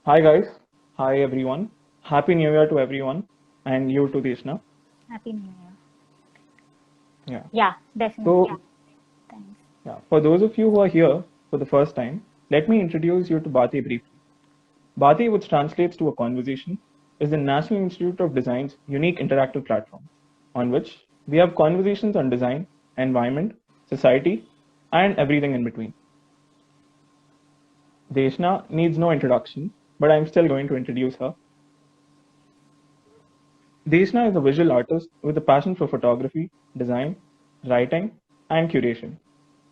Hi guys. Hi everyone. Happy New Year to everyone and you too, Deshna. Happy New Year. Yeah. Yeah, definitely. So, Thanks. yeah, for those of you who are here for the first time, let me introduce you to Bati briefly. Bati, which translates to a conversation, is the National Institute of Design's unique interactive platform on which we have conversations on design, environment, society, and everything in between. Deshna needs no introduction, but I'm still going to introduce her. Deshna is a visual artist with a passion for photography, design, writing, and curation.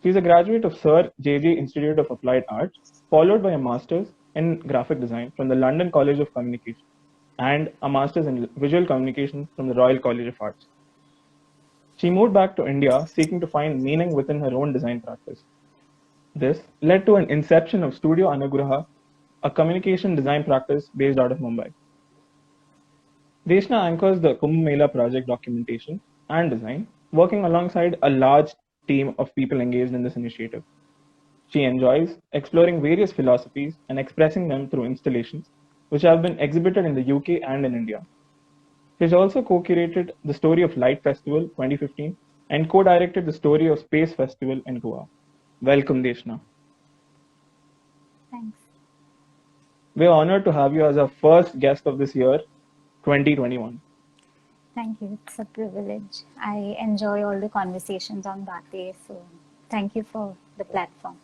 She is a graduate of Sir J.J. Institute of Applied Arts, followed by a master's in graphic design from the London College of Communication and a master's in visual communication from the Royal College of Arts. She moved back to India seeking to find meaning within her own design practice. This led to an inception of Studio Anugraha, a communication design practice based out of Mumbai. Deshna anchors the Kumbh Mela project documentation and design, working alongside a large team of people engaged in this initiative. She enjoys exploring various philosophies and expressing them through installations, which have been exhibited in the UK and in India. She has also co-curated the Story of Light Festival 2015 and co-directed the Story of Space Festival in Goa. Welcome, Deshna. Thanks. We are honored to have you as our first guest of this year, 2021. Thank you. It's a privilege. I enjoy all the conversations on Bate, so thank you for the platform.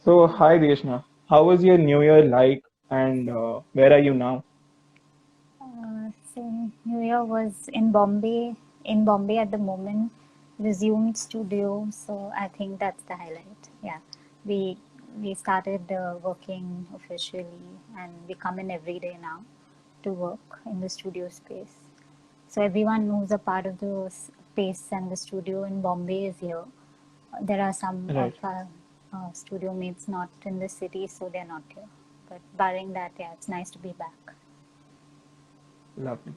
So, hi, Deshna. How was your New Year like, and where are you now? So New Year was in Bombay at the moment, resumed studio, so I think that's the highlight. Yeah, we we started working officially, and we come in every day now to work in the studio space. So everyone who's a part of the space and the studio in Bombay is here. There are some of Right, our studio mates not in the city, so they're not here. But barring that, yeah, it's nice to be back. lovely.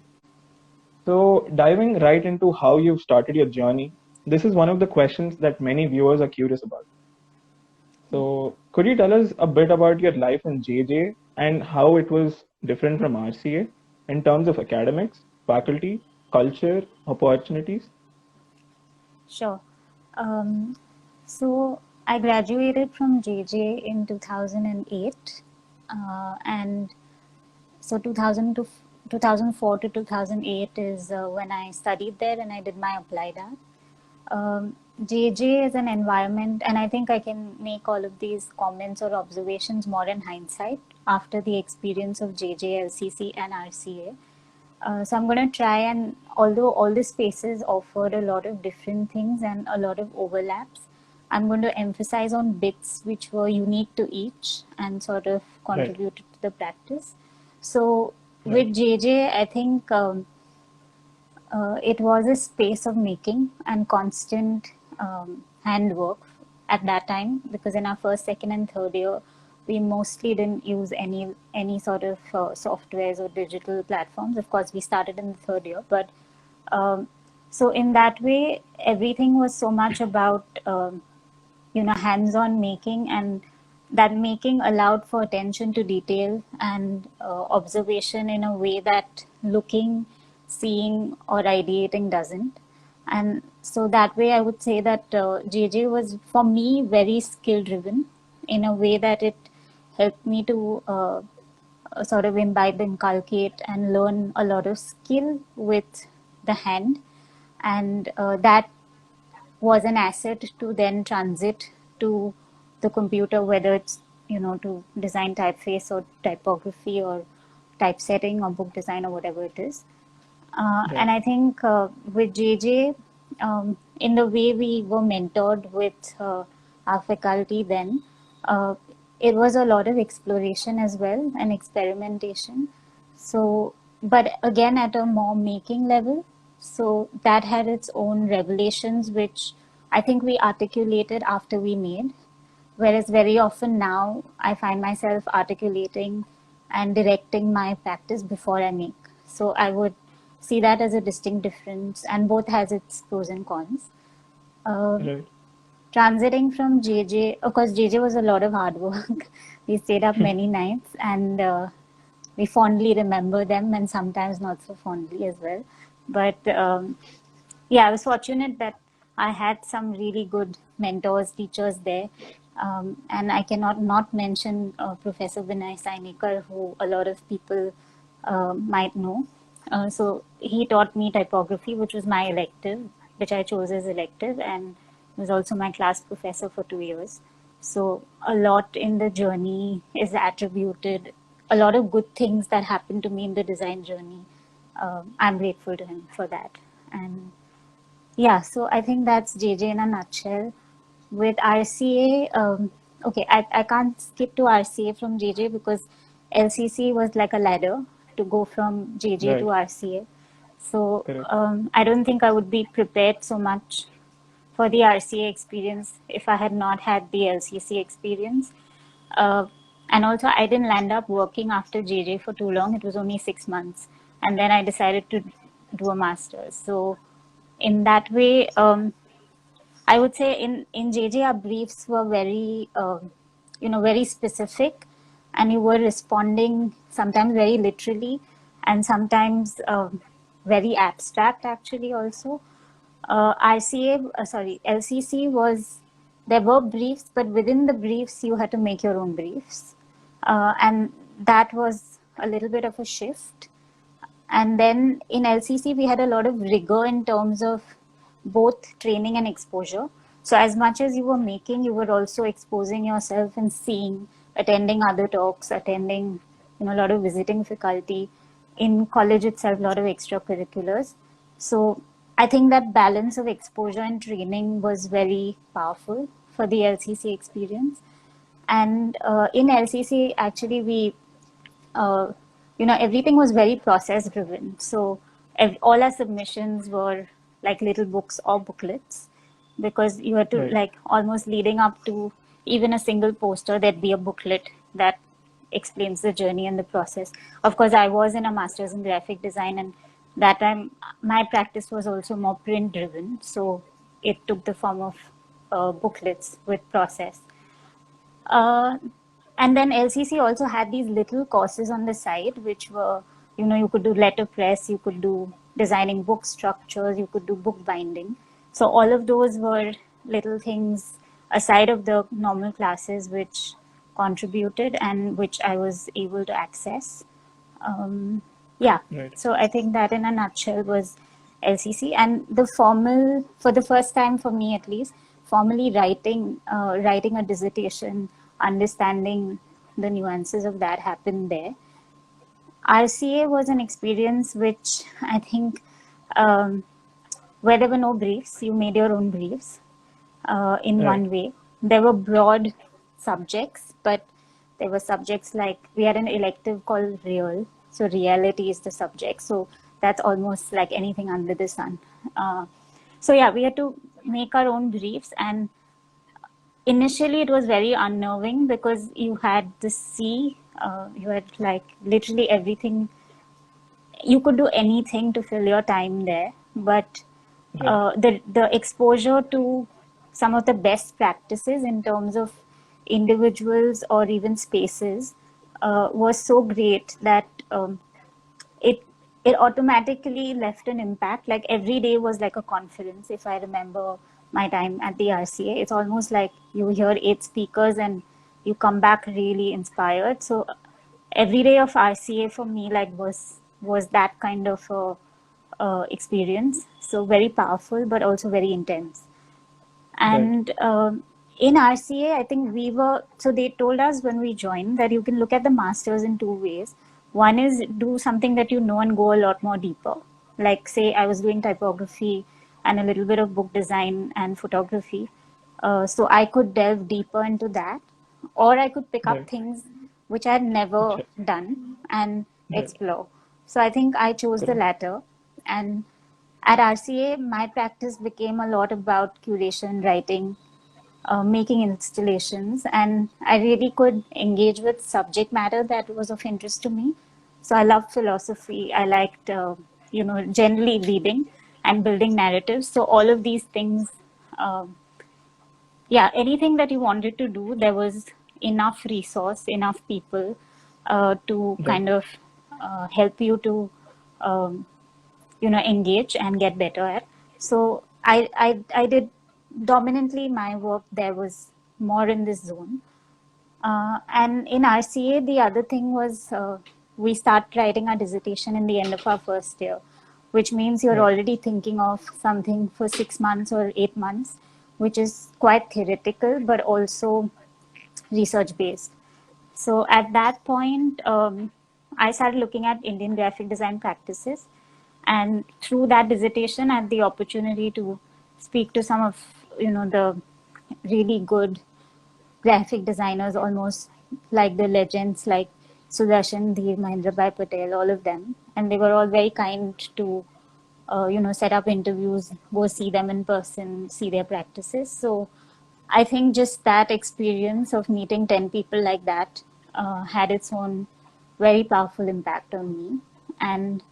So, diving right into how you've started your journey, this is one of the questions that many viewers are curious about. So, could you tell us a bit about your life in JJ and how it was different from RCA in terms of academics, faculty, culture, opportunities? Sure. Um, so I graduated from JJ in 2008, and so 2004 to 2008 is when I studied there and I did my applied art. JJ is an environment, and I think I can make all of these comments or observations more in hindsight after the experience of JJ, LCC, and RCA. So I'm going to try and, although all the spaces offered a lot of different things and a lot of overlaps, I'm going to emphasize on bits which were unique to each and sort of Right, contributed to the practice. So right, with JJ, I think it was a space of making and constant handwork at that time, because in our first, second, and third year, we mostly didn't use any sort of softwares or digital platforms. Of course, we started in the third year, but um, so in that way, everything was so much about hands-on making, and that making allowed for attention to detail and observation in a way that looking, seeing, or ideating doesn't. And so that way I would say that JJ was for me very skill driven in a way that it helped me to sort of imbibe, inculcate, and learn a lot of skill with the hand. And that was an asset to then transit to the computer, whether it's to design typeface or typography or typesetting or book design or whatever it is. right, And I think with JJ, in the way we were mentored with our faculty then, uh, it was a lot of exploration as well and experimentation. So, but again, at a more making level. So that had its own revelations, which I think we articulated after we made. Whereas very often now I find myself articulating and directing my practice before I make. So I would see that as a distinct difference, and both has its pros and cons. Uh, right. transiting from JJ, of course, JJ was a lot of hard work. We stayed up many nights, and we fondly remember them, and sometimes not so fondly as well. But yeah, I was fortunate that I had some really good mentors, teachers there. And I cannot not mention Professor Vinay Sainikar, who a lot of people might know. So he taught me typography, which was my elective, which I chose as elective, and was also my class professor for 2 years. So a lot in the journey is attributed, a lot of good things that happened to me in the design journey. I'm grateful to him for that. And yeah, so I think that's JJ in a nutshell. With RCA, okay, I can't skip to RCA from JJ because LCC was like a ladder to go from JJ to Right. RCA. So Correct. I don't think I would be prepared so much for the RCA experience if I had not had the LCC experience. Uh, and also, I didn't land up working after JJ for too long. It was only 6 months. And then I decided to do a master's. So, in that way, I would say in JJ, our briefs were very, very specific, and you were responding sometimes very literally, and sometimes very abstract. Actually, also, LCC was, there were briefs, but within the briefs, you had to make your own briefs, and that was a little bit of a shift. And then in LCC, we had a lot of rigor in terms of both training and exposure. So as much as you were making, you were also exposing yourself and seeing, attending other talks, attending, a lot of visiting faculty. In college itself, a lot of extracurriculars. So I think that balance of exposure and training was very powerful for the LCC experience. And in LCC, actually, uh, everything was very process driven. So all our submissions were like little books or booklets because you had to Right. like almost leading up to even a single poster, there'd be a booklet that explains the journey and the process. Of course, I was in a master's in graphic design, and that time my practice was also more print driven. So it took the form of booklets with process. Uh, and then LCC also had these little courses on the side, which were, you could do letterpress, you could do designing book structures, you could do book binding. So all of those were little things aside of the normal classes, which contributed and which I was able to access. Yeah, Right. so I think that in a nutshell was LCC, and the formal, for the first time for me at least, formally writing a dissertation, understanding the nuances of that happened there. RCA was an experience which I think, um, where there were no briefs, you made your own briefs in Right. one way. There were broad subjects, but there were subjects like we had an elective called Real. So, reality is the subject. So, that's almost like anything under the sun. So, yeah, we had to make our own briefs. And initially, it was very unnerving because you had the sea, you had like literally everything. You could do anything to fill your time there, but Right. the exposure to some of the best practices in terms of individuals or even spaces was so great that it it automatically left an impact. Like every day was like a conference. If I remember my time at the RCA, it's almost like you hear 8 speakers and you come back really inspired. So every day of RCA for me like was that kind of a experience. So very powerful, but also very intense. Right. And in RCA, I think so they told us when we joined that you can look at the masters in two ways. One is do something that you know and go a lot more deeper. Like, say, I was doing typography and a little bit of book design and photography. So I could delve deeper into that, or I could pick up Right. things which I had never Sure. done and Right. explore. So I think I chose the Correct. latter. And at RCA, my practice became a lot about curation, writing, making installations, and I really could engage with subject matter that was of interest to me. So I loved philosophy. I liked, generally reading and building narratives. So all of these things, um yeah, anything that you wanted to do, there was enough resource, enough people to Right. kind of help you to, um, engage and get better at. So I did dominantly my work there was more in this zone. And in RCA, the other thing was we start writing our dissertation in the end of our first year, which means you're Right. already thinking of something for 6 months or 8 months, which is quite theoretical, but also research based. So at that point, I started looking at Indian graphic design practices. And through that dissertation, I had the opportunity to speak to some of, the really good graphic designers, almost like the legends like Sudarshan Dheer, Mahendrabhai Patel, all of them. And they were all very kind to, set up interviews, go see them in person, see their practices. So I think just that experience of meeting 10 people like that had its own very powerful impact on me. And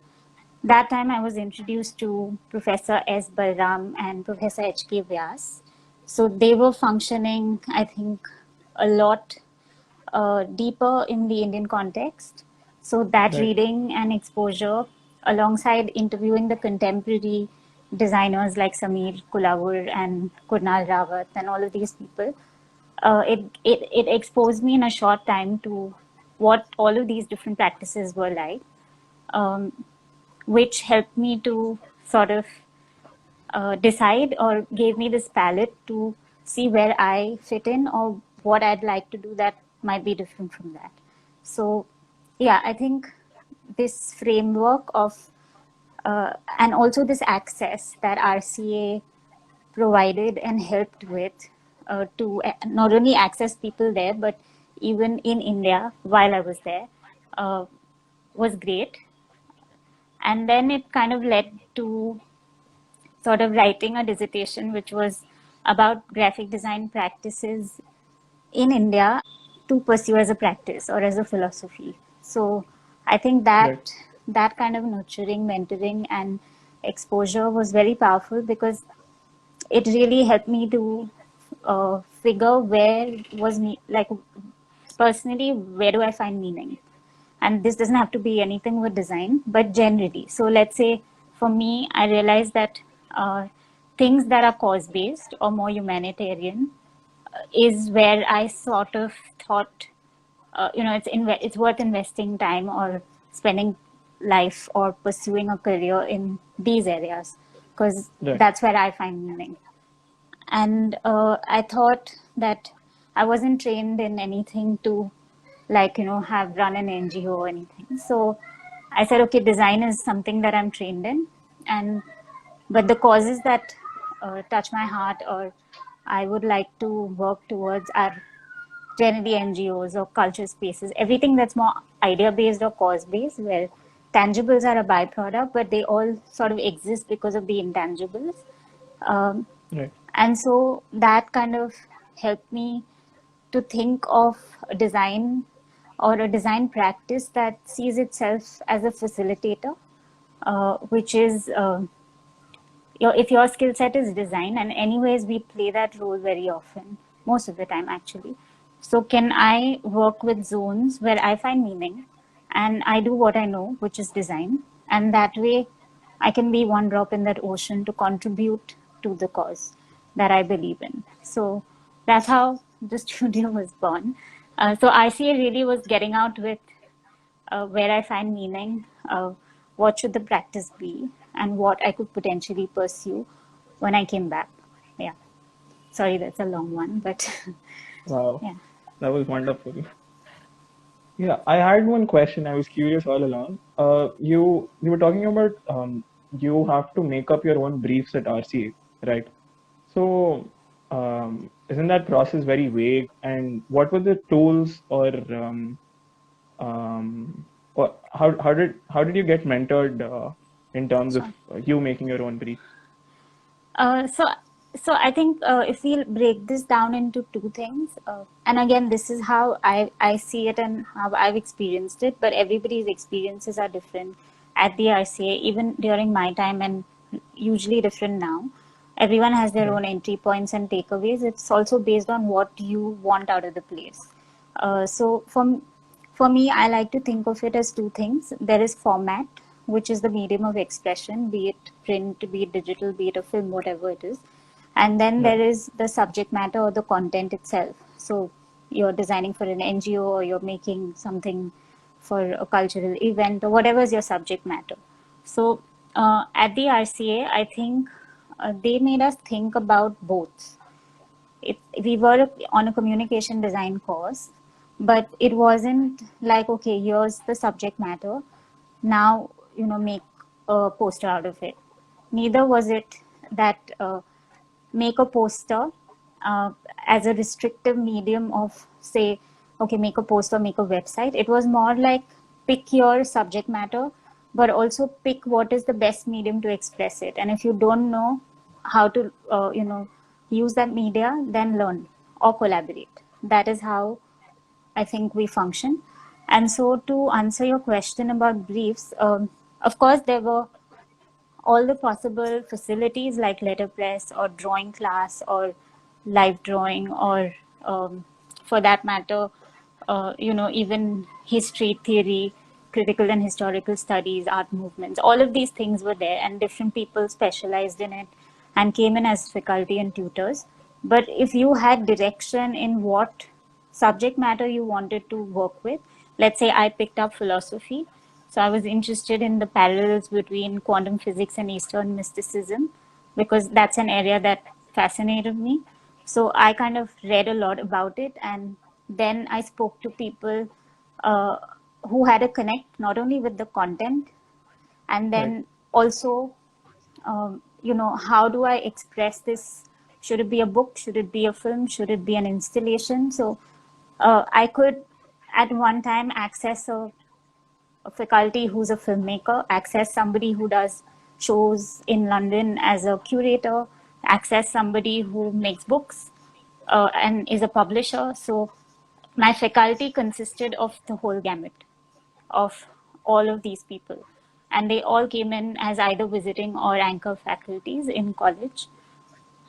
that time I was introduced to Professor S. Balram and Professor H.K. Vyas. So they were functioning, I think, a lot deeper in the Indian context. So that Right. reading and exposure, alongside interviewing the contemporary designers like Sameer Kulawur and Kunal Rawat and all of these people, it exposed me in a short time to what all of these different practices were like, um, which helped me to sort of decide or gave me this palette to see where I fit in or what I'd like to do that might be different from that. So, yeah, I think this framework of and also this access that RCA provided and helped with to not only access people there, but even in India while I was there uh, was great. And then it kind of led to sort of writing a dissertation which was about graphic design practices in India to pursue as a practice or as a philosophy. So I think Right. that kind of nurturing, mentoring, and exposure was very powerful because it really helped me to figure where was me like personally where do I find meaning, and this doesn't have to be anything with design but generally. So let's say for me I realized that things that are cause based or more humanitarian is where I sort of thought it's worth investing time or spending life or pursuing a career in these areas because Right. that's where I find meaning. And I thought that I wasn't trained in anything to have run an NGO or anything. So I said, okay, design is something that I'm trained in, and but the causes that touch my heart or I would like to work towards are generally NGOs or culture spaces, everything that's more idea based or cause based, where tangibles are a byproduct, but they all sort of exist because of the intangibles. Um, Right. and so that kind of helped me to think of a design or a design practice that sees itself as a facilitator, which is if your skill set is design, and anyways we play that role very often, most of the time actually. So can I work with zones where I find meaning and I do what I know, which is design, and that way I can be one drop in that ocean to contribute to the cause that I believe in. So that's how the studio was born. So ICA really was getting out with where I find meaning, what should the practice be, and what I could potentially pursue when I came back. Yeah. Sorry, that's a long one, but Wow. yeah. That was wonderful. Yeah, I had one question. I was curious all along. You were talking about you have to make up your own briefs at RCA, right? So isn't that process very vague? And what were the tools or how did you get mentored in terms of Sure. you making your own brief? Uh, so, so I think if we'll break this down into two things, and again, this is how I see it and how I've experienced it, but everybody's experiences are different at the RCA, even during my time, and usually different now. everyone has their Right. own entry points and takeaways. It's also based on what you want out of the place. So for me, I like to think of it as two things. There is format, which is the medium of expression, be it print, be it digital, be it a film, whatever it is. And then Right. there is the subject matter or the content itself. So you're designing for an NGO or you're making something for a cultural event or whatever is your subject matter. So at the RCA, I think they made us think about both. We were on a communication design course, but it wasn't like, okay, here's the subject matter. Now, make a poster out of it. Neither was it that make a poster uh, as a restrictive medium of, say, okay, make a poster, make a website. It was more like pick your subject matter, but also pick what is the best medium to express it. And if you don't know how to use that media, then learn or collaborate. That is how I think we function. And so to answer your question about briefs, of course there were all the possible facilities like letterpress or drawing class or live drawing or for that matter even history, theory, critical and historical studies, art movements, all of these things were there and different people specialized in it and came in as faculty and tutors. But if you had direction in what subject matter you wanted to work with, let's say I picked up philosophy, so I was interested in the parallels between quantum physics and Eastern mysticism because that's an area that fascinated me. So I kind of read a lot about it, and then I spoke to people uh, who had a connect not only with the content, and Right. then also, how do I express this? Should it be a book? Should it be a film? Should it be an installation? So I could at one time access a faculty who's a filmmaker, access somebody who does shows in London as a curator, access somebody who makes books and is a publisher. So my faculty consisted of the whole gamut of all of these people. And they all came in as either visiting or anchor faculties in college.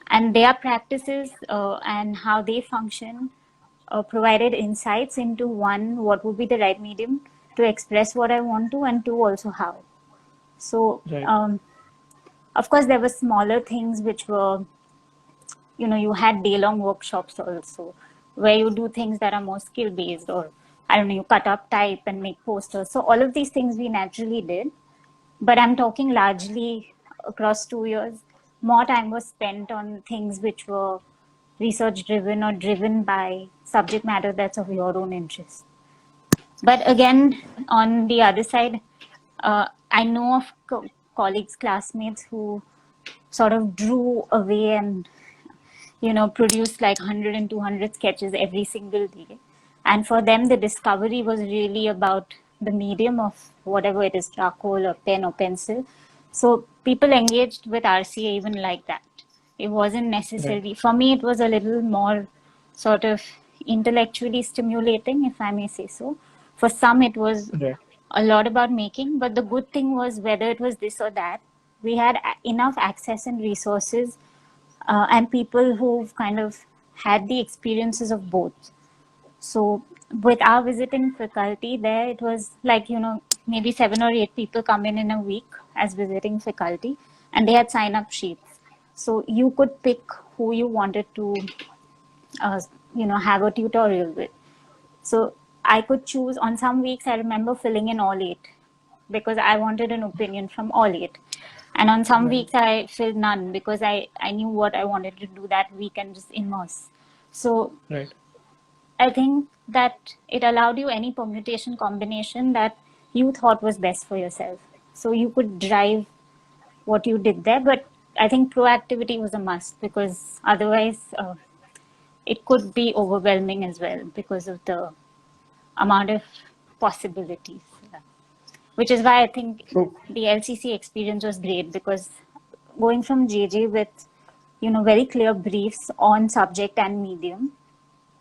And their practices and how they function provided insights into one, what would be the right medium to express what I want to, and two, also how. So, Right. of course, there were smaller things which were, you had day long workshops also where you do things that are more skill based, or I don't know, you cut up, type, and make posters. So, all of these things we naturally did. But I'm talking largely across 2 years. More time was spent on things which were research driven or driven by subject matter that's of your own interest. But again, on the other side, I know of colleagues, classmates who sort of drew away and produced like 100 and 200 sketches every single day. And for them, the discovery was really about the medium of whatever it is, charcoal or pen or pencil. So people engaged with RCA even like that. It wasn't Right. necessarily, for me, it was a little more sort of intellectually stimulating, if I may say so. For some, it was Right. a lot about making, but the good thing was whether it was this or that, we had enough access and resources and people who've kind of had the experiences of both. So with our visiting faculty there, it was like, maybe 7 or 8 people come in a week as visiting faculty, and they had sign up sheets. So you could pick who you wanted to, uh, have a tutorial with. So I could choose. On some weeks, I remember filling in all 8 because I wanted an opinion from all 8. And on some Right. weeks, I filled none because I knew what I wanted to do that week and just immerse. So Right. I think that it allowed you any permutation combination that you thought was best for yourself. So you could drive what you did there. But I think proactivity was a must because otherwise it could be overwhelming as well because of the amount of possibilities. Which is why I think So, the LCC experience was great because going from JJ with, very clear briefs on subject and medium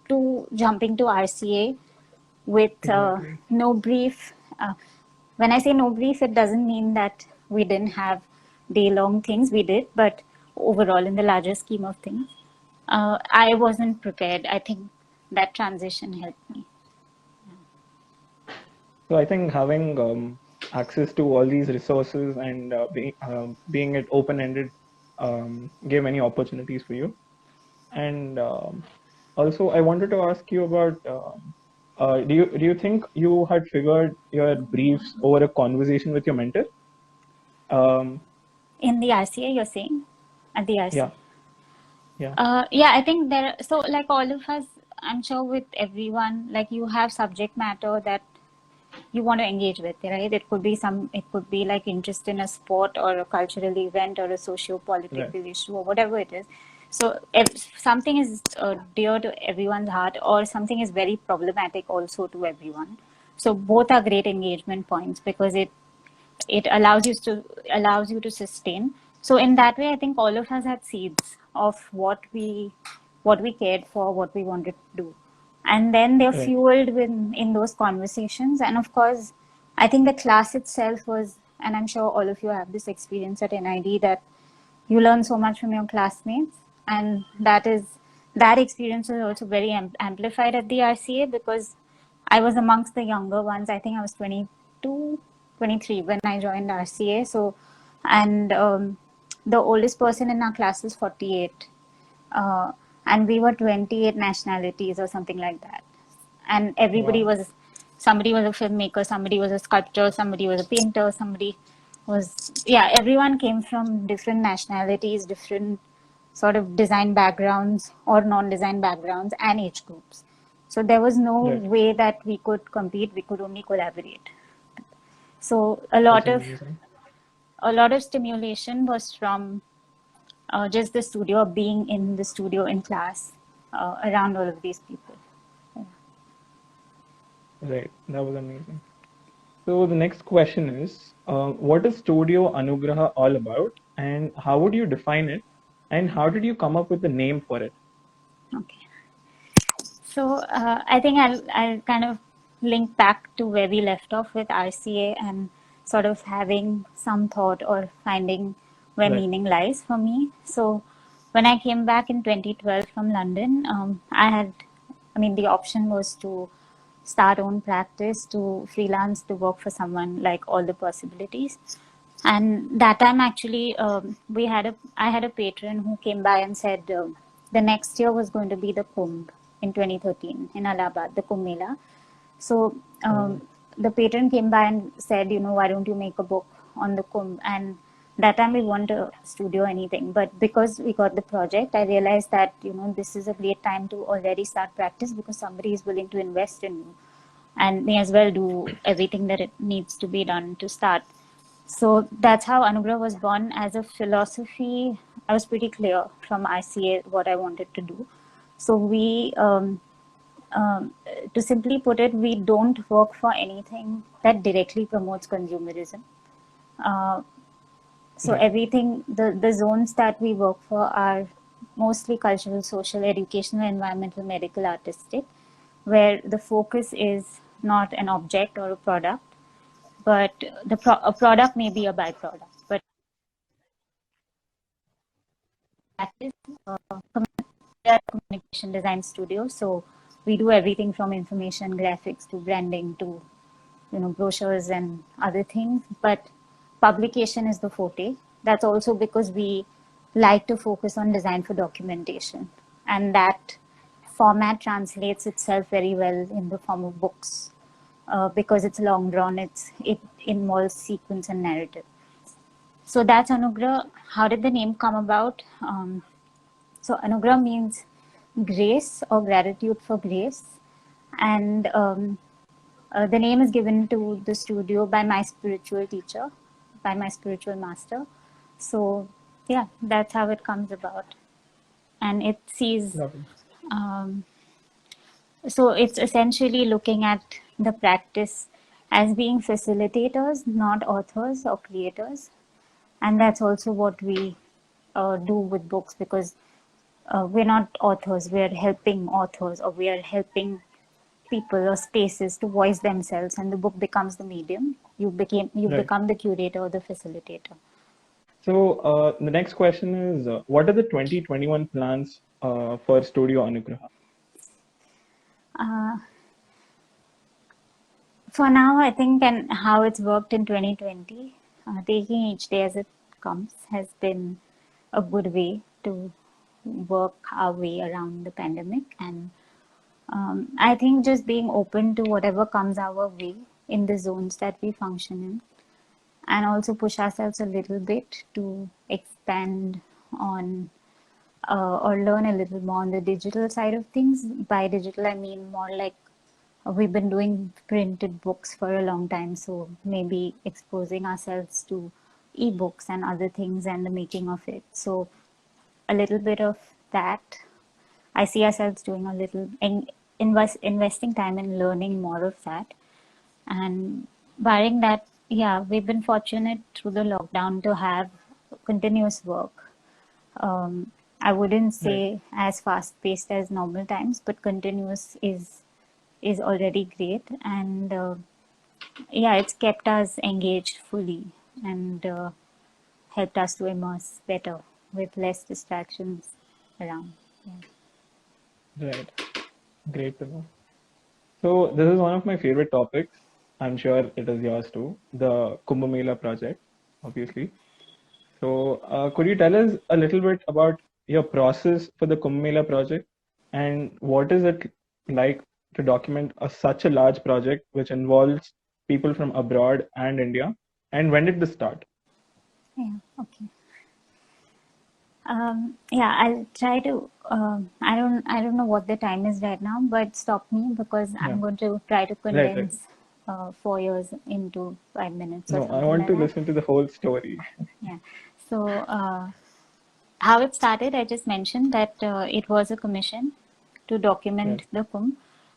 to jumping to RCA with exactly. no brief. When I say no brief, it doesn't mean that we didn't have day long things. We did, but overall in the larger scheme of things. I wasn't prepared. I think that transition helped me. So I think having access to all these resources and being it open-ended gave many opportunities for you. And also, I wanted to ask you about do you think you had figured your briefs over a conversation with your mentor? In the RCA, you're saying? At the RCA? Yeah. Yeah, I think so like all of us, I'm sure with everyone, like you have subject matter that you want to engage with, right? It could be like interest in a sport or a cultural event or a socio-political issue or whatever it is. So if something is dear to everyone's heart or something is very problematic also to everyone. So both are great engagement points because it allows you to sustain. So in that way, I think all of us had seeds of what we cared for, what we wanted to do, and then they're fueled in those conversations. And of course, I think the class itself was, and I'm sure all of you have this experience at NID, that you learn so much from your classmates, and that experience was also very amplified at the RCA because I was amongst the younger ones. I think I was 22, 23 when I joined RCA. So, and the oldest person in our class was 48. And we were 28 nationalities or something like that. And everybody somebody was a filmmaker, somebody was a sculptor, somebody was a painter, everyone came from different nationalities, different sort of design backgrounds or non-design backgrounds and age groups. So there was no way that we could compete, we could only collaborate. So a lot of stimulation was from just the studio, being in the studio in class around all of these people. Right, that was amazing. So the next question is, what is Studio Anugraha all about, and how would you define it, and how did you come up with the name for it? Okay. So I think I'll kind of link back to where we left off with RCA and sort of having some thought or finding where meaning lies for me. So when I came back in 2012 from London, the option was to start own practice, to freelance, to work for someone, like all the possibilities. And that time actually I had a patron who came by and said the next year was going to be the Kumbh in 2013 in Allahabad, the Kumbh Mela. So the patron came by and said, why don't you make a book on the Kumbh? And that time we weren't a studio or anything, but because we got the project, I realized that, this is a great time to already start practice because somebody is willing to invest in you and may as well do everything that it needs to be done to start. So that's how Anugraha was born. As a philosophy, I was pretty clear from RCA what I wanted to do. So to simply put it, we don't work for anything that directly promotes consumerism. Everything, the zones that we work for are mostly cultural, social, educational, environmental, medical, artistic, where the focus is not an object or a product, but a product may be a byproduct. But that is a communication design studio, so we do everything from information graphics to branding to brochures and other things. But publication is the forte. That's also because we like to focus on design for documentation, and that format translates itself very well in the form of books. Because it's long drawn, it involves sequence and narrative. So that's Anugraha. How did the name come about? So Anugraha means grace or gratitude for grace. And the name is given to the studio by my spiritual teacher, by my spiritual master. So yeah, that's how it comes about. And it sees... So it's essentially looking at the practice as being facilitators, not authors or creators. And that's also what we do with books, because we're not authors, we're helping authors, or we are helping people or spaces to voice themselves, and the book becomes the medium. You become the curator or the facilitator. So the next question is, what are the 2021 plans for Studio Anugraha? Uh, for now, I think, and how it's worked in 2020, taking each day as it comes has been a good way to work our way around the pandemic. And I think just being open to whatever comes our way in the zones that we function in, and also push ourselves a little bit to expand on or learn a little more on the digital side of things. By digital, I mean more like we've been doing printed books for a long time, so maybe exposing ourselves to ebooks and other things and the making of it. So a little bit of that. I see ourselves doing a little investing time in learning more of that. And barring that, yeah, we've been fortunate through the lockdown to have continuous work. I wouldn't Right. say as fast paced as normal times, but continuous is already great. And yeah, it's kept us engaged fully and helped us to immerse better with less distractions around. Yeah. Right. Great to know. So this is one of my favorite topics. I'm sure it is yours too. The Kumbh Mela project, obviously. So could you tell us a little bit about your process for the Kumbh Mela project, and what is it like to document such a large project which involves people from abroad and India? And when did this start? Yeah, okay. Yeah, I'll try to. I don't know what the time is right now, but stop me because Yeah. I'm going to try to Right, right. condense 4 years into 5 minutes or No, I something want like to that. listen to the whole story. Yeah. So how it started, I just mentioned that it was a commission to Right. document the Kumbh.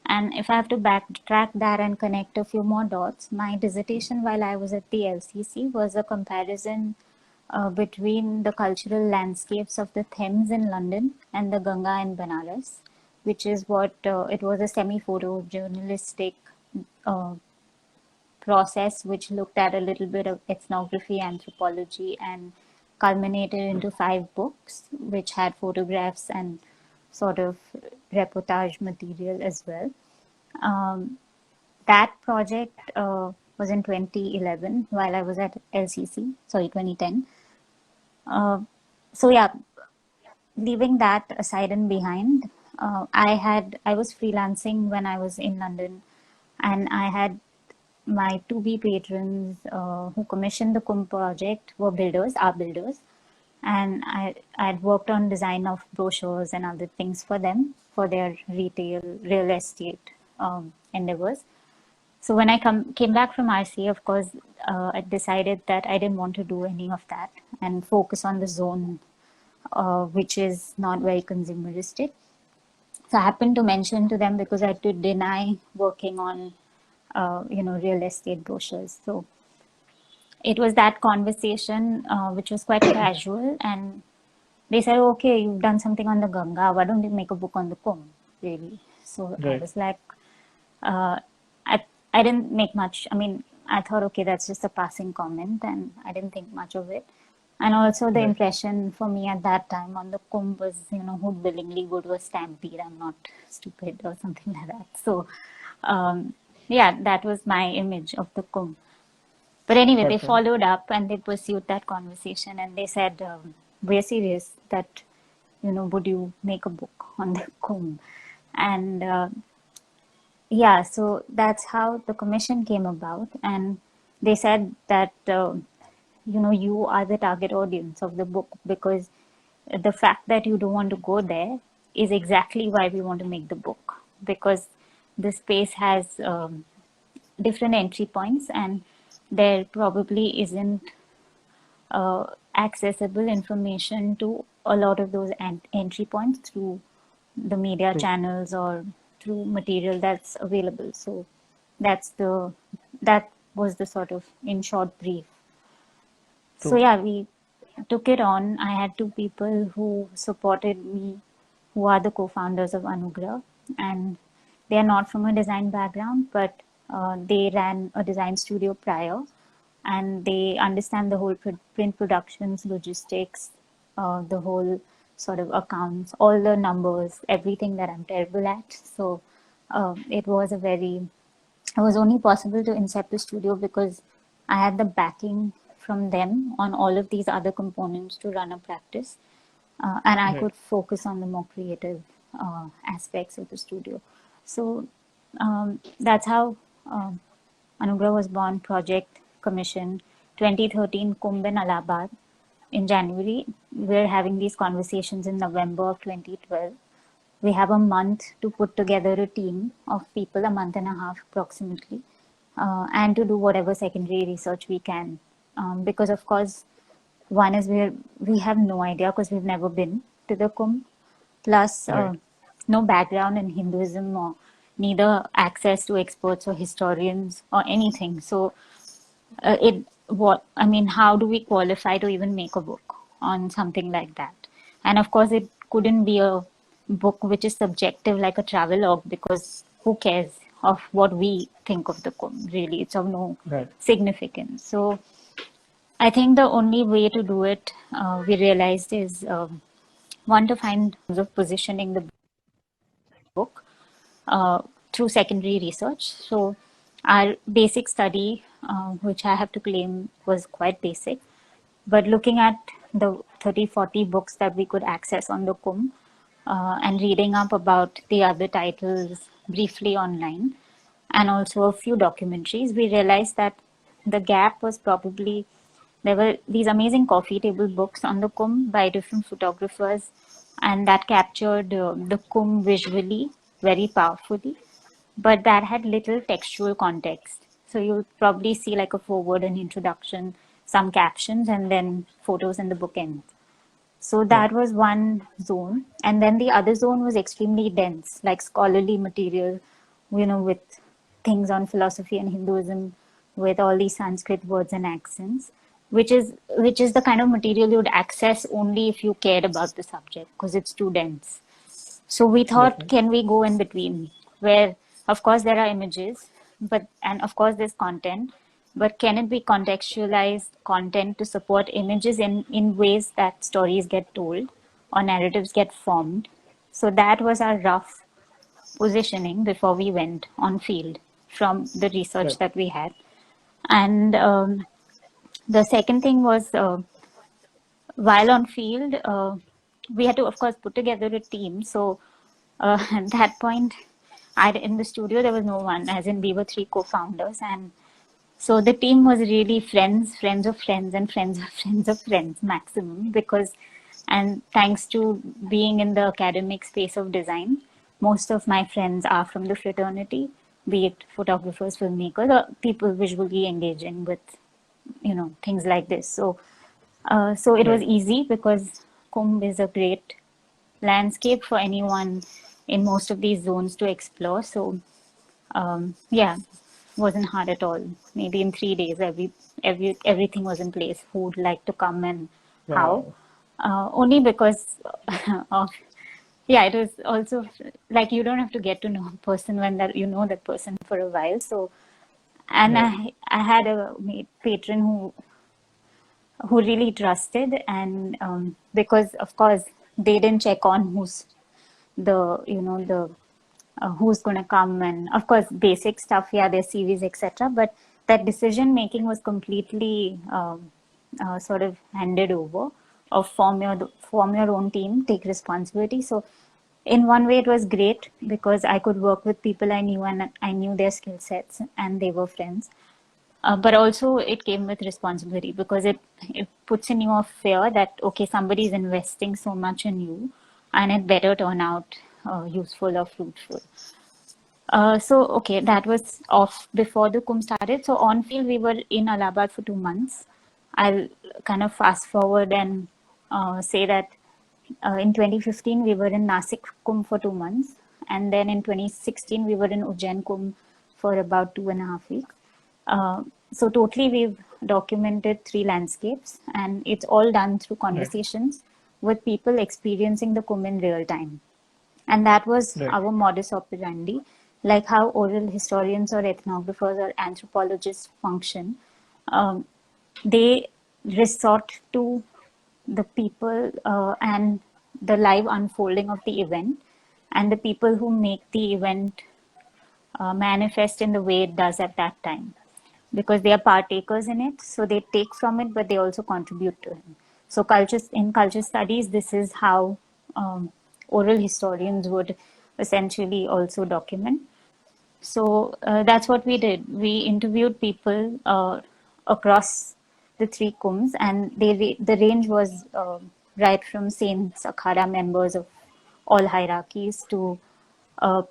And if I have to backtrack that and connect a few more dots, my dissertation while I was at the LCC was a comparison between the cultural landscapes of the Thames in London and the Ganga in Benares, which is what it was, a semi-photo journalistic uh, process which looked at a little bit of ethnography, anthropology, and culminated into 5 books, which had photographs and sort of reportage material as well. Um, that project was in 2011 while I was at LCC, sorry, 2010. Uh, so yeah, leaving that aside and behind, I was freelancing when I was in London, and I had my 2B patrons who commissioned the Kumbh project were builders, are builders, and I'd worked on design of brochures and other things for them for their retail real estate endeavors. So when I came back from RCA, of course, I decided that I didn't want to do any of that and focus on the zone, which is not very consumeristic. So I happened to mention to them because I had to deny working on, real estate brochures. So it was that conversation, which was quite casual, and they said, "Okay, you've done something on the Ganga. Why don't you make a book on the Kumbh?" Really. So I Right. was like, uh, I didn't make much. I mean, I thought, okay, that's just a passing comment, and I didn't think much of it. And also, the Right. impression for me at that time on the Kumbh was, who'd willingly go to a stampede? I'm not stupid or something like that. So, yeah, that was my image of the Kumbh. But anyway, they Gotcha. followed up and they pursued that conversation, and they said, "We're serious that, would you make a book on the Kumbh?" And yeah, so that's how the commission came about. And they said that, you are the target audience of the book, because the fact that you don't want to go there is exactly why we want to make the book, because the space has different entry points, and there probably isn't accessible information to a lot of those entry points through the media True. channels or through material that's available. So that's the that was the sort of in short brief. So True. yeah, we took it on. I had 2 people who supported me, who are the co-founders of Anugrah, and they are not from a design background, but they ran a design studio prior, and they understand the whole print productions, logistics, the whole sort of accounts, all the numbers, everything that I'm terrible at. So it was a very, it was only possible to incept the studio because I had the backing from them on all of these other components to run a practice. And I Right. could focus on the more creative aspects of the studio. So that's how Anugrah was born. Project Commission, 2013, Kumbh in Allahabad. In January, we're having these conversations in November of 2012. We have a month to put together a team of people, a month and a half approximately, and to do whatever secondary research we can. Because of course, one is we have no idea because we've never been to the Kumbh. Plus, Right. no background in Hinduism or neither access to experts or historians or anything. So, how do we qualify to even make a book on something like that? And of course, it couldn't be a book which is subjective like a travelogue because who cares of what we think of the Kumbh? Really, it's of no Right. significance. So, I think the only way to do it, we realized, is one to find of positioning the book through secondary research. So our basic study, which I have to claim was quite basic, but looking at the 30, 40 books that we could access on the Kumbh and reading up about the other titles briefly online, and also a few documentaries, we realized that the gap was probably there were these amazing coffee table books on the Kumbh by different photographers, and that captured the Kumbh visually very powerfully, but that had little textual context. So you'll probably see like a foreword and introduction, some captions, and then photos in the book ends. So Right. that was one zone. And then the other zone was extremely dense, like scholarly material, with things on philosophy and Hinduism, with all these Sanskrit words and accents, which is the kind of material you'd access only if you cared about the subject, because it's too dense. So we thought, Definitely. can we go in between, where of course there are images, and of course there's content, but can it be contextualized content to support images in ways that stories get told or narratives get formed? So that was our rough positioning before we went on field from the research Right. that we had. And the second thing was, while on field, we had to, of course, put together a team. So at that point, in the studio, there was no one, as in we were three co-founders. And so the team was really friends, friends of friends, and friends of friends of friends, maximum. And thanks to being in the academic space of design, most of my friends are from the fraternity, be it photographers, filmmakers, or people visually engaging with, things like this. So it was Right. easy because Kumbh is a great landscape for anyone in most of these zones to explore. So yeah, wasn't hard at all. Maybe in 3 days, everything was in place. Who would like to come and how? Wow. Only because of yeah, it was also like you don't have to get to know a person when that you know that person for a while. So and Right. I had a patron who really trusted, and because of course they didn't check on the who's going to come, and of course basic stuff, yeah, their CVs, etc., but that decision making was completely sort of handed over, of form your own team, take responsibility. So in one way it was great because I could work with people I knew, and I knew their skill sets and they were friends. But also it came with responsibility because it puts in you a fear that okay, somebody is investing so much in you and it better turn out useful or fruitful. So okay, that was off before the Kumbh started. So on field we were in Allahabad for 2 months. I'll kind of fast forward and say that in 2015 we were in Nasik Kumbh for 2 months, and then in 2016 we were in Ujjain Kumbh for about 2.5 weeks. So totally we've documented 3 landscapes, and it's all done through Right. conversations with people experiencing the Kumbh in real time. And that was Right. our modus operandi, like how oral historians or ethnographers or anthropologists function. they resort to the people and the live unfolding of the event, and the people who make the event manifest in the way it does at that time, because they are partakers in it, so they take from it but they also contribute to it. So in culture studies, this is how oral historians would essentially also document. So that's what we did. We interviewed people across the three kumbhs, and the range was right from saints, akhada members of all hierarchies, to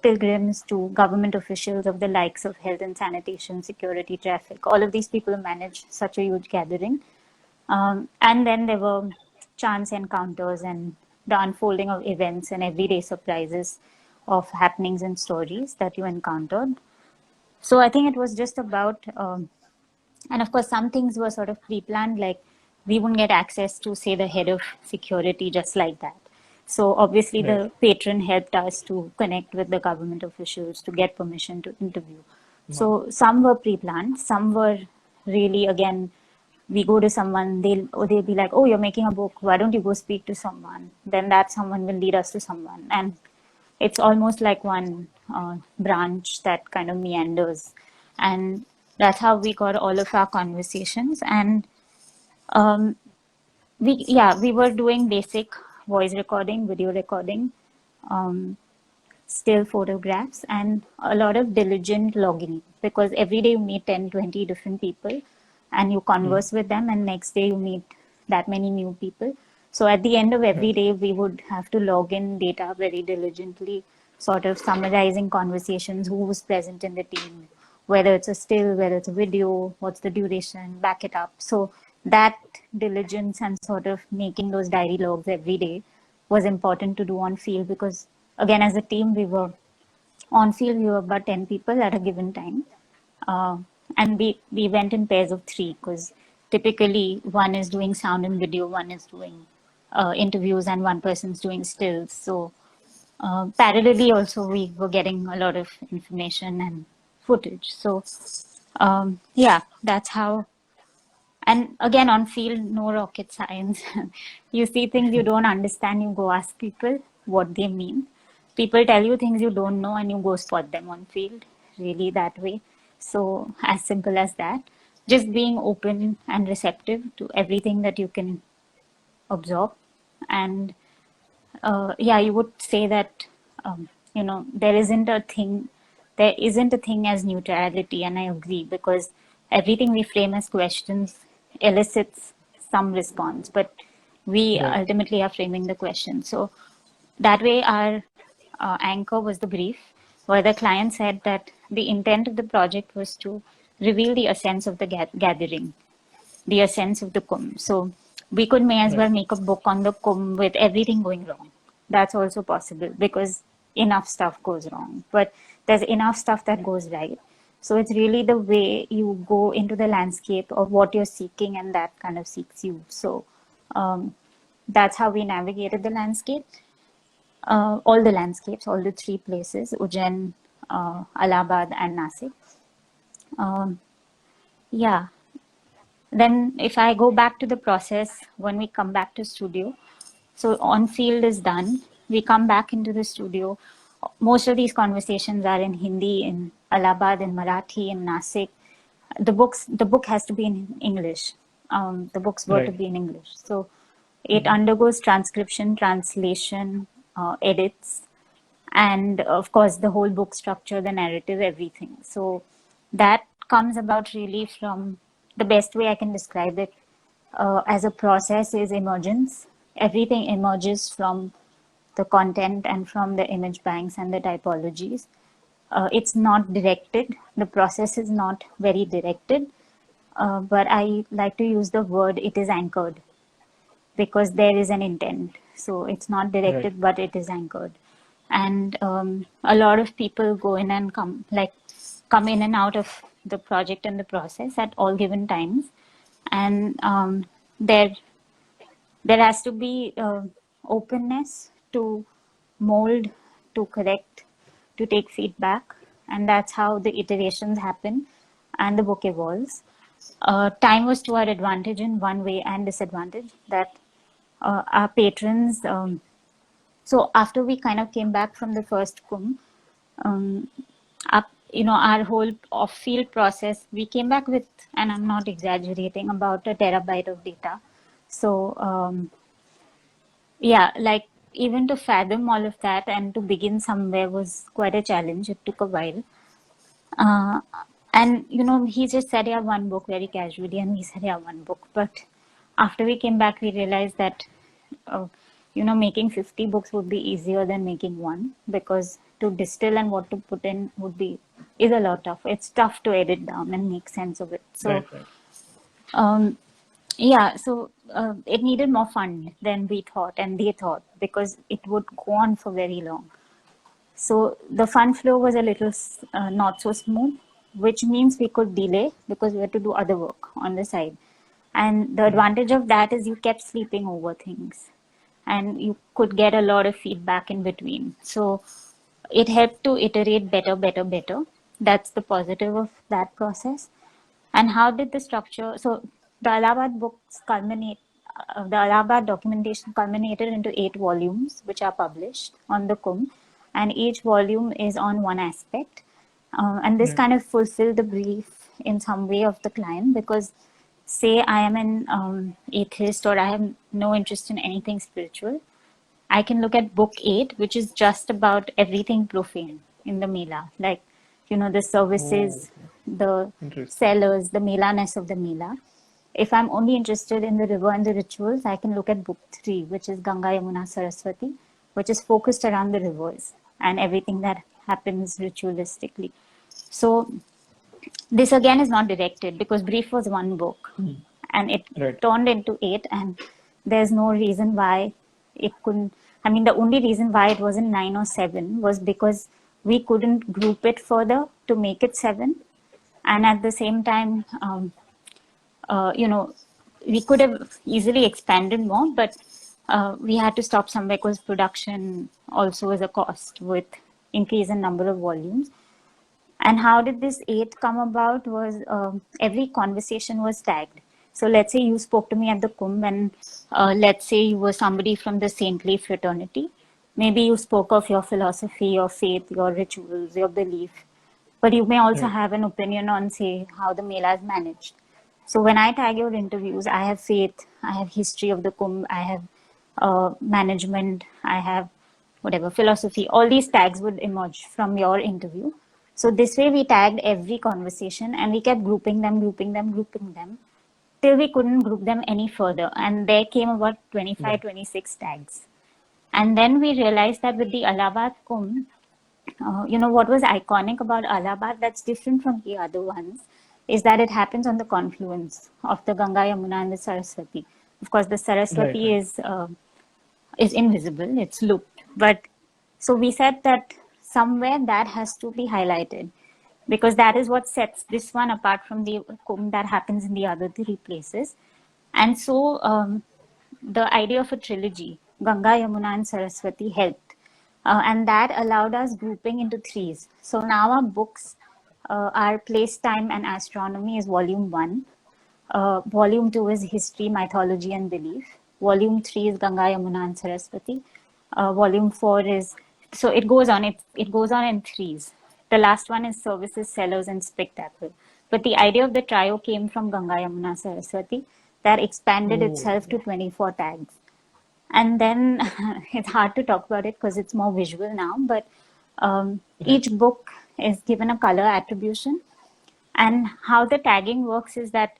pilgrims, to government officials of the likes of health and sanitation, security, traffic. All of these people manage such a huge gathering. And then there were chance encounters and the unfolding of events and everyday surprises of happenings and stories that you encountered. So I think it was just about, and of course, some things were sort of pre-planned, like we wouldn't get access to, say, the head of security just like that. So obviously, Right. the patron helped us to connect with the government officials to get permission to interview. Wow. So some were pre-planned, some were really, again, we go to someone, they'll be like, oh, you're making a book, why don't you go speak to someone? Then that someone will lead us to someone, and it's almost like one branch that kind of meanders. And that's how we got all of our conversations. And um, we were doing basic voice recording, video recording, um, still photographs, and a lot of diligent logging, because every day you meet 10, 20 different people and you Mm. converse with them, and next day you meet that many new people. So at the end of every Right. day, we would have to log in data very diligently, sort of summarizing conversations, who was present in the team, whether it's a still, whether it's a video, what's the duration, back it up. So that diligence and sort of making those diary logs every day was important to do on field, because again, as a team, we were about 10 people at a given time. Uh, and we went in pairs of three, because typically one is doing sound and video, one is doing interviews, and one person's doing stills. So parallelly, also, we were getting a lot of information and footage. So yeah, that's how. And again, on field, no rocket science. You see things you don't understand, you go ask people what they mean. People tell you things you don't know, and you go spot them on field. Really, that way. So, as simple as that. Just being open and receptive to everything that you can absorb. And yeah, you would say that, there isn't a thing as neutrality, and I agree, because everything we frame as questions elicits some response, but we Right. ultimately are framing the question. So that way, our anchor was the brief, where the client said that the intent of the project was to reveal the essence of the gathering, the essence of the Kumbh. So we could may as Right. well make a book on the Kumbh with everything going wrong. That's also possible, because enough stuff goes wrong, but there's enough stuff that goes right. So it's really the way you go into the landscape of what you're seeking, and that kind of seeks you. So um, that's how we navigated the landscape, all the landscapes, all the three places, Ujjain, Allahabad, and Nasik. Um, yeah, then if I go back to the process, when we come back to studio, so on field is done, we come back into the studio. Most of these conversations are in Hindi, in Allahabad, in Marathi, in Nasik. The book has to be in English. The books were to Right. be in English. So it Mhm. undergoes transcription, translation, edits, and of course the whole book structure, the narrative, everything. So that comes about really from, the best way I can describe it as a process is emergence. Everything emerges from the content and from the image banks and the typologies. It's not directed, the process is not very directed, but I like to use the word, it is anchored, because there is an intent. So it's not Right. directed, but it is anchored. And a lot of people go in and come in and out of the project and the process at all given times. And there there has to be openness to mold, to correct, to take feedback, and that's how the iterations happen and the book evolves. time was to our advantage in one way and disadvantage, that our patrons, so after we kind of came back from the first Kumbh, um, our whole off-field process, we came back with, and I'm not exaggerating, about a terabyte of data. So yeah, like even to fathom all of that and to begin somewhere was quite a challenge. It took a while. Uh, and he just said, "Yeah, one book," very casually, and we said, "Yeah, one book." But after we came back, we realized that, uh, making 50 books would be easier than making one, because to distill and what to put in is a lot tough. It's tough to edit down and make sense of it. So, Right. yeah, so it needed more fun than we thought and they thought, because it would go on for very long. So the fund flow was a little not so smooth, which means we could delay because we had to do other work on the side. And the advantage of that is you kept sleeping over things and you could get a lot of feedback in between. So it helped to iterate better, better, better. That's the positive of that process. And how did the structure? So the Allahabad books the Allahabad documentation culminated into 8 volumes, which are published on the Kumbh, and each volume is on one aspect. And this kind of fulfilled the brief in some way of the client, because say I am an atheist, or I have no interest in anything spiritual, I can look at book 8, which is just about everything profane in the Mela, like, the services, the sellers, the Mela-ness of the Mela. If I'm only interested in the river and the rituals, I can look at book 3, which is Ganga, Yamuna, Saraswati, which is focused around the rivers and everything that happens ritualistically. So this again is not directed, because brief was one book and it turned into 8, and there's no reason why it couldn't. I mean, the only reason why it wasn't 9 or 7 was because we couldn't group it further to make it 7, and at the same time, we could have easily expanded more, but we had to stop somewhere because production also is a cost with increase in number of volumes. And how did this 8 come about was every conversation was tagged. So let's say you spoke to me at the Kumbh, and let's say you were somebody from the saintly fraternity. Maybe you spoke of your philosophy, your faith, your rituals, your belief. But you may also have an opinion on, say, how the Mela is managed. So when I tag your interviews, I have faith, I have history of the Kumbh, I have management, I have whatever, philosophy. All these tags would emerge from your interview. So this way we tagged every conversation and we kept grouping them till we couldn't group them any further. And there came about 25, 26 tags. And then we realized that with the Allahabad Kumbh, what was iconic about Allahabad that's different from the other ones is that it happens on the confluence of the Ganga, Yamuna, and the Saraswati. Of course, the Saraswati is invisible; it's looped. But so we said that somewhere that has to be highlighted, because that is what sets this one apart from the Kumbh that happens in the other 3 places. And so the idea of a trilogy, Ganga, Yamuna, and Saraswati, helped. And that allowed us grouping into 3s. So now our books are Place, Time, and Astronomy is volume 1. Volume 2 is History, Mythology, and Belief. Volume 3 is Ganga, Yamuna, and Saraswati. Volume 4 is, so it goes on. It goes on in 3s. The last one is Services, Sellers, and Spectacle. But the idea of the trio came from Ganga, Yamuna, Saraswati, that expanded itself to 24 tags. And then it's hard to talk about it because it's more visual now, but each book is given a color attribution. And how the tagging works is that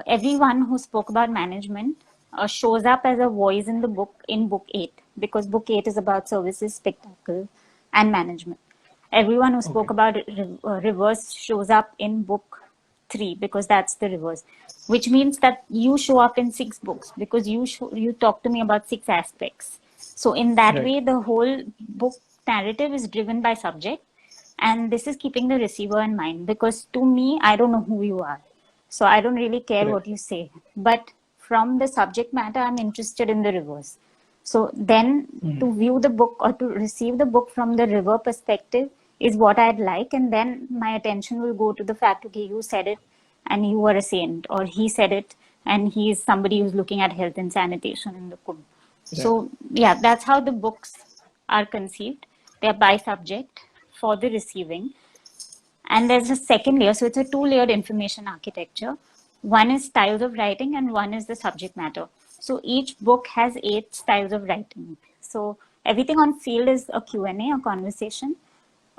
everyone who spoke about management shows up as a voice in the book in book 8, because book 8 is about services, spectacle, and management. Everyone who spoke about reverse shows up in book 3, because that's the reverse, which means that you show up in 6 books because you talk to me about 6 aspects. So in that way, the whole book narrative is driven by subject, and this is keeping the receiver in mind, because to me, I don't know who you are, so I don't really care what you say, but from the subject matter, I'm interested in the reverse. So then to view the book or to receive the book from the river perspective is what I'd like. And then my attention will go to the fact, okay, you said it and you are a saint, or he said it and he is somebody who's looking at health and sanitation in the Kumbh. So yeah, that's how the books are conceived. They're by subject for the receiving. And there's a second layer. So it's a two-layered information architecture. One is styles of writing and one is the subject matter. So each book has 8 styles of writing. So everything on field is a Q&A, a conversation.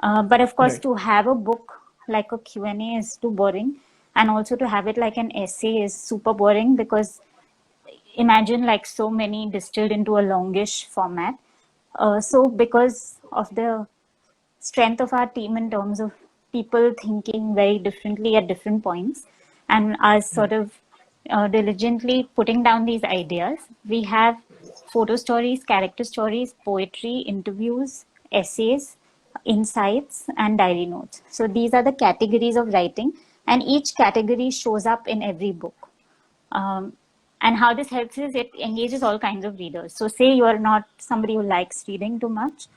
But of course, Right. to have a book like a Q&A is too boring. And also to have it like an essay is super boring, because imagine like so many distilled into a longish format. So because of the strength of our team in terms of people thinking very differently at different points, and us sort of diligently putting down these ideas, we have photo stories, character stories, poetry, interviews, essays, insights, and diary notes. So these are the categories of writing, and each category shows up in every book. And how this helps is it engages all kinds of readers. So say you are not somebody who likes reading too much,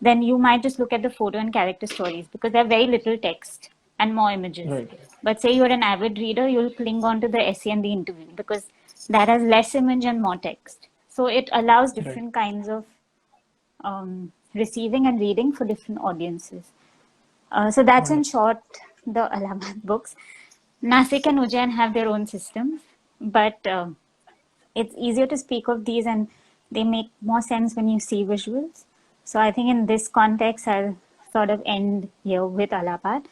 then you might just look at the photo and character stories because there are very little text and more images. Right. But say you're an avid reader, you'll cling on to the essay and the interview because that has less image and more text. So it allows Right. different kinds of receiving and reading for different audiences. So that's in Wonderful. short the Allahabad books. Nasik and Ujjain have their own systems, but it's easier to speak of these and they make more sense when you see visuals. So I think in this context, I'll sort of end here with Allahabad.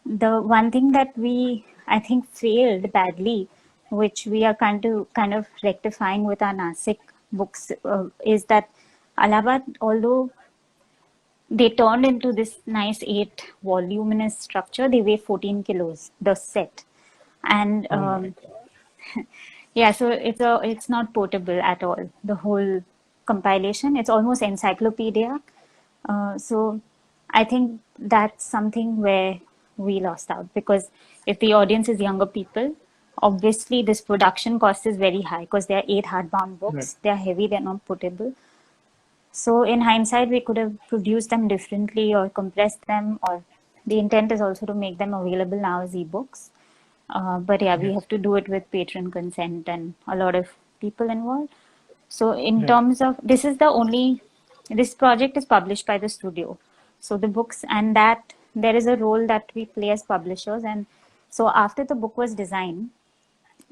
The one thing that we, I think, failed badly, which we are kind of rectifying with our Nasik books, is that Allahabad, although they turned into this nice 8 voluminous structure, they weigh 14 kilos, the set. And Oh my God. yeah, so it's not portable at all. The whole compilation, it's almost encyclopedia. So I think that's something where we lost out, because if the audience is younger people, obviously this production cost is very high because they are 8 hardbound Right. books. They are heavy. They're not portable. So in hindsight, we could have produced them differently or compressed them, or the intent is also to make them available now as ebooks. But yeah, we Yes. have to do it with patron consent and a lot of people involved. So in Right. terms of, this is the only, this project is published by the studio. So the books, and that there is a role that we play as publishers. And so after the book was designed,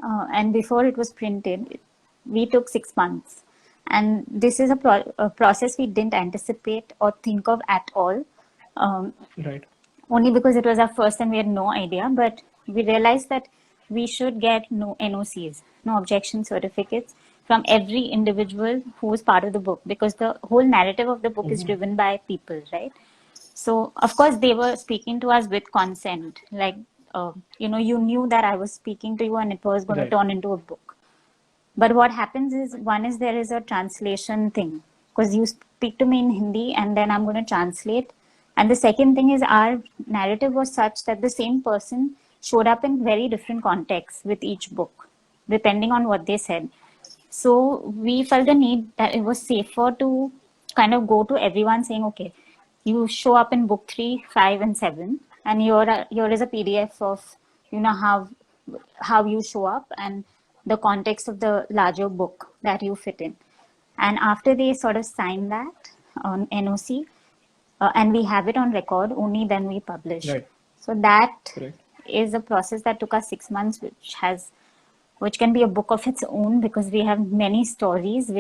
and before it was printed, we took 6 months. And this is a process we didn't anticipate or think of at all. Um, Right. Only because it was our first and we had no idea, but we realized that we should get no NOCs, no objection certificates, from every individual who was part of the book, because the whole narrative of the book is Mhm. driven by people, right? So of course they were speaking to us with consent, like you knew that I was speaking to you and it was going to Right. turn into a book. But what happens is, one is there is a translation thing, because you speak to me in Hindi and then I'm going to translate. And the second thing is, our narrative was such that the same person showed up in very different contexts with each book, depending on what they said. So we felt the need that it was safer to kind of go to everyone saying, okay, you show up in book 3, 5, and 7, and here is a PDF of how you show up and the context of the larger book that you fit in. And after they sort of sign that on NOC, and we have it on record, only then we publish. Right. So that Correct. is a process that took us 6 months, which can be a book of its own, because we have many stories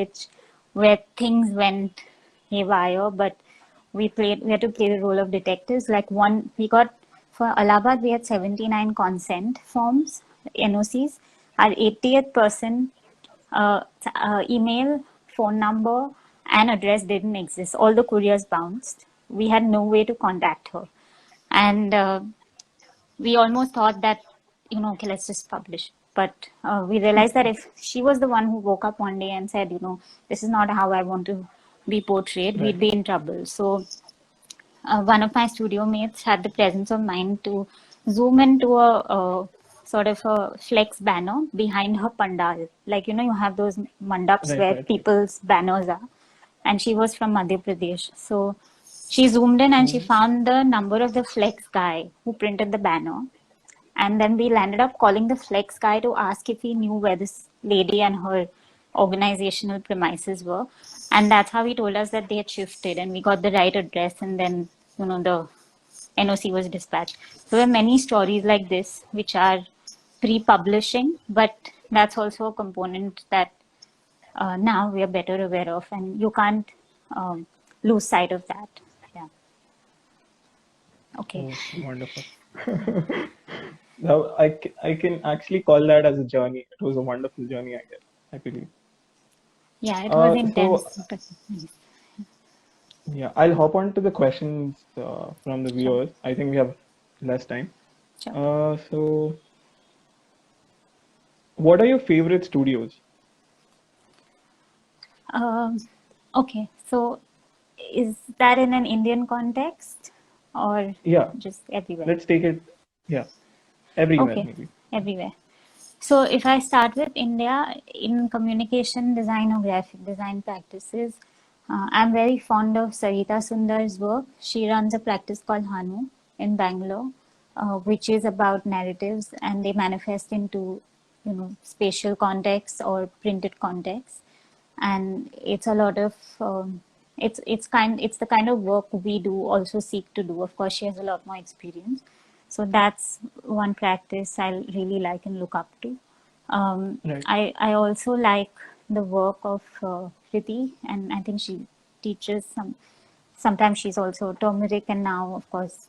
where things went haywire, but we had to play the role of detectives. Like we got, for Allahabad, we had 79 consent forms, NOCs. Our 80th person, email, phone number, and address didn't exist. All the couriers bounced. We had no way to contact her. And we almost thought that, okay, let's just publish. But we realized that if she was the one who woke up one day and said, this is not how I want to be portrayed, Right. we'd be in trouble. So one of my studio mates had the presence of mind to zoom into a sort of a flex banner behind her pandal. Like, you have those mandaps Right. where Right. Right. people's banners are. And she was from Madhya Pradesh. So she zoomed in and she Mhm. found the number of the flex guy who printed the banner. And then we landed up calling the flex guy to ask if he knew where this lady and her organizational premises were. And that's how he told us that they had shifted, and we got the right address, and then, the NOC was dispatched. So there are many stories like this which are pre-publishing, but that's also a component that now we are better aware of, and you can't lose sight of that. Yeah. Okay. Oh, wonderful. Now, I can actually call that as a journey. It was a wonderful journey, I guess, I believe. Yeah, it was So, intense, but nice. yeah, I'll hop on to the questions from the Sure, viewers. I think we have less time. sure. So, what are your favorite studios? Um, okay, so is that in an Indian context or Yeah, just everywhere? let's take it, yeah, everywhere Okay, maybe. everywhere. So if I start with India, in communication design or graphic design practices, I'm very fond of Sarita Sundar's work. She runs a practice called Hanu in Bangalore, which is about narratives, and they manifest into, spatial contexts or printed contexts. And it's a lot of it's the kind of work we do also seek to do. Of course, she has a lot more experience, so that's one practice I really like and look up to. Right. I also like the work of Kriti, and I think she teaches sometimes she's also turmeric, and now of course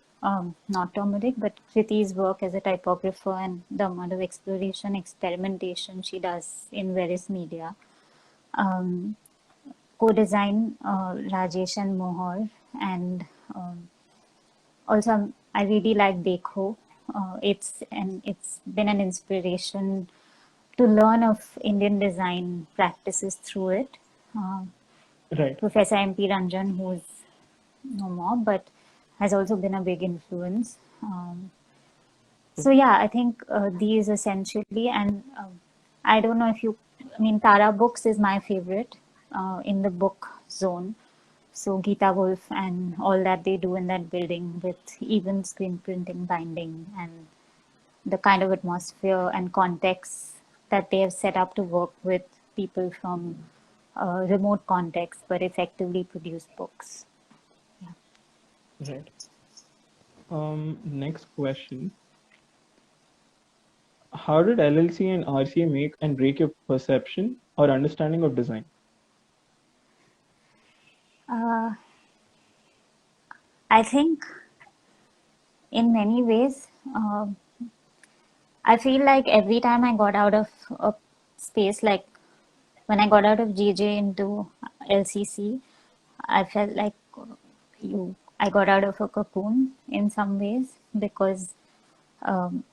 not turmeric, but Kriti's work as a typographer and the amount of exploration, experimentation she does in various media. um, Co-design Rajesh and Mohar, and also I really like Dekho. It's been an inspiration to learn of Indian design practices through it. Uh, Right. Professor M.P. Ranjan, who's no more, but has also been a big influence. So yeah, I think these essentially, and I don't know if you, I mean, Tara Books is my favorite in the book zone. So Geeta Wolf and all that they do in that building with even screen printing, binding, and the kind of atmosphere and context that they have set up to work with people from remote contexts, but effectively produce books. Yeah. Right. Next question. How did LLC and RCA make and break your perception or understanding of design? Uh, I think in many ways, I feel like every time I got out of a space, like when I got out of GJ into LCC, I felt like I got out of a cocoon in some ways, because um,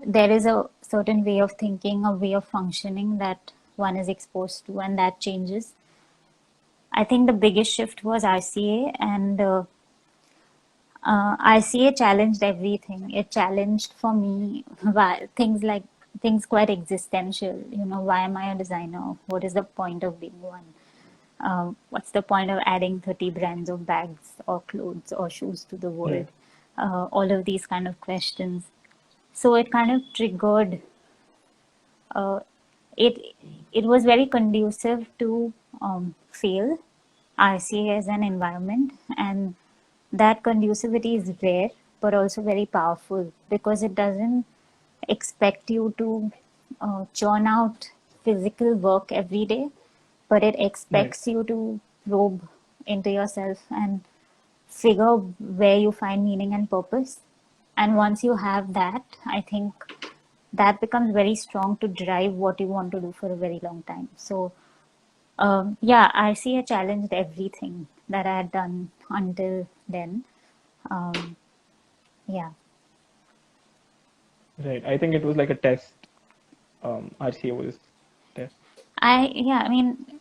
there is a certain way of thinking, a way of functioning that one is exposed to, and that changes. I think the biggest shift was RCA, and RCA challenged everything. It challenged for me things quite existential. Why am I a designer? What is the point of being one? What's the point of adding 30 brands of bags or clothes or shoes to the world? Right. All of these kind of questions. So it kind of triggered. Uh, it it was very conducive to fail RCA as an environment, and that conducivity is rare but also very powerful, because it doesn't expect you to churn out physical work every day, but it Right. expects you to probe into yourself and figure where you find meaning and purpose. And once you have that, I think that becomes very strong to drive what you want to do for a very long time. So, yeah, RCA challenged everything that I had done until then. Um, yeah. Right. I think it was like a test. RCA was test. I mean,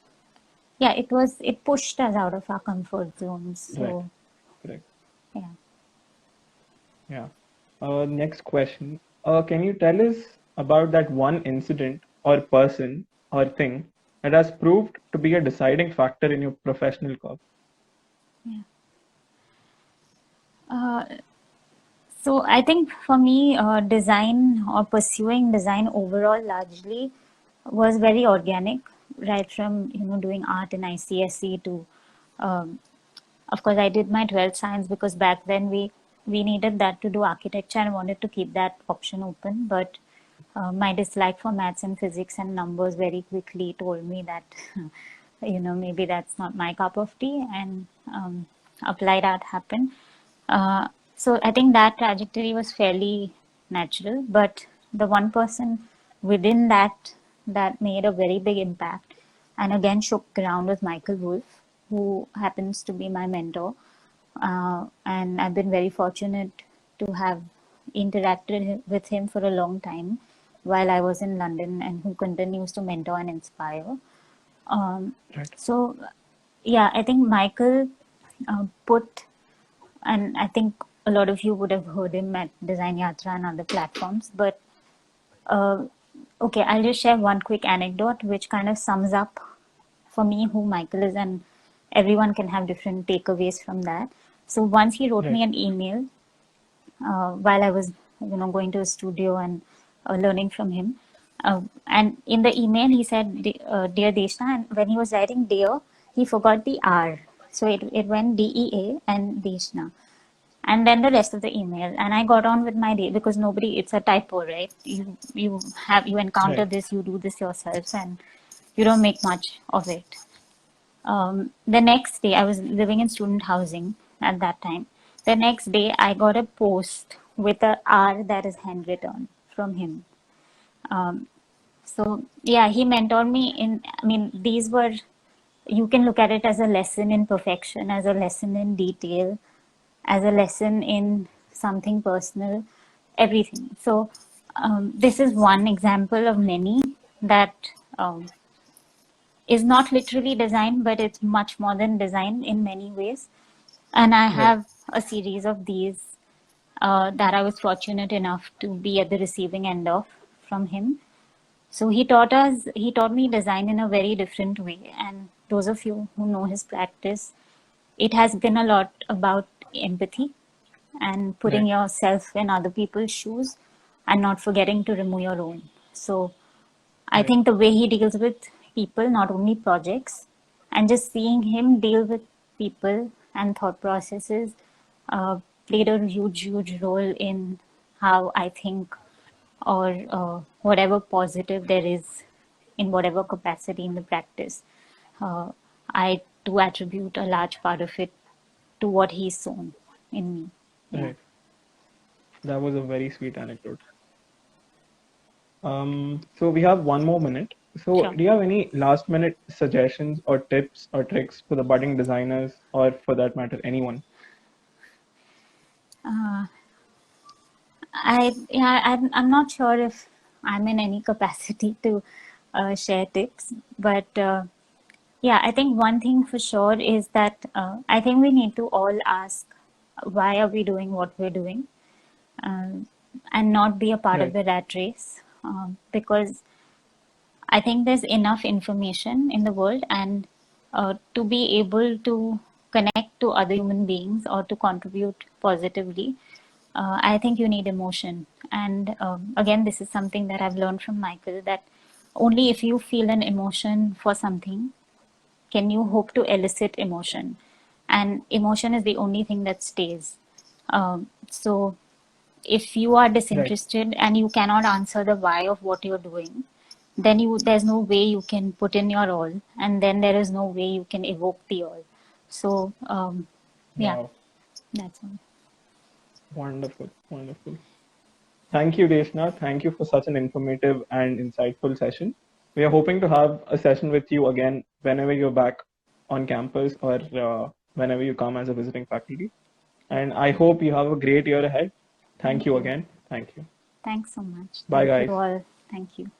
yeah, it pushed us out of our comfort zones. Right. So, Correct. yeah. Yeah. Next question. Can you tell us about that one incident or person or thing that has proved to be a deciding factor in your professional career? Yeah. Uh, So I think for me, design or pursuing design overall largely was very organic, right from doing art in ICSE to, um, of course, I did my 12th science because back then we needed that to do architecture and wanted to keep that option open. But my dislike for maths and physics and numbers very quickly told me that maybe that's not my cup of tea, and applied art happened. Uh, so I think that trajectory was fairly natural, but the one person within that made a very big impact and again shook ground was Michael Wolff, who happens to be my mentor. And I've been very fortunate to have interacted with him for a long time while I was in London, and who continues to mentor and inspire. Um, Right. so, yeah, I think Michael put, and I think a lot of you would have heard him at Design Yatra and other platforms, but uh, okay, I'll just share one quick anecdote which kind of sums up for me who Michael is, and everyone can have different takeaways from that. So once he wrote me Right. an email while I was, going to a studio and learning from him. And in the email, he said, "Dear Deshna," and when he was writing "dear," he forgot the R, so it went DEA and Deshna, and then the rest of the email. And I got on with my day because nobody, it's a typo, right? You encounter Right. this, you do this yourselves, and you don't make much of it. The next day, I was living in student housing at that time. The next day, I got a post with a R that is handwritten from him. Um, so yeah, he mentored me in. I mean, these were. You can look at it as a lesson in perfection, as a lesson in detail, as a lesson in something personal, everything. So this is one example of many that um, is not literally design, but it's much more than design in many ways. And I Right. have a series of these that I was fortunate enough to be at the receiving end of from him. So he taught me design in a very different way. And those of you who know his practice, it has been a lot about empathy and putting Right. yourself in other people's shoes and not forgetting to remove your own. So I Right. think the way he deals with people, not only projects, and just seeing him deal with people and thought processes played a huge, huge role in how I think, or whatever positive there is in whatever capacity in the practice. Uh, I do attribute a large part of it to what he's sown in me. Yeah, Right. That was a very sweet anecdote. So we have one more minute. So sure. do you have any last minute suggestions or tips or tricks for the budding designers, or for that matter, anyone? Uh, I'm not sure if I'm in any capacity to share tips, but yeah, I think one thing for sure is that I think we need to all ask why are we doing what we're doing, um, and not be a part of Right. the rat race, because I think there's enough information in the world, and to be able to connect to other human beings or to contribute positively, I think you need emotion. And again, this is something that I've learned from Michael, that only if you feel an emotion for something can you hope to elicit emotion. And emotion is the only thing that stays. So if you are Right. disinterested and you cannot answer the why of what you're doing, then there's no way you can put in your all, and then there is no way you can evoke the all. So yeah, Wow. that's all. Wonderful. Wonderful. Thank you, Deshna. Thank you for such an informative and insightful session. We are hoping to have a session with you again whenever you're back on campus, or whenever you come as a visiting faculty. And I hope you have a great year ahead. Thank Thank you you. again. Thank you. Thanks so much. Bye, Thank you guys. all. Thank you.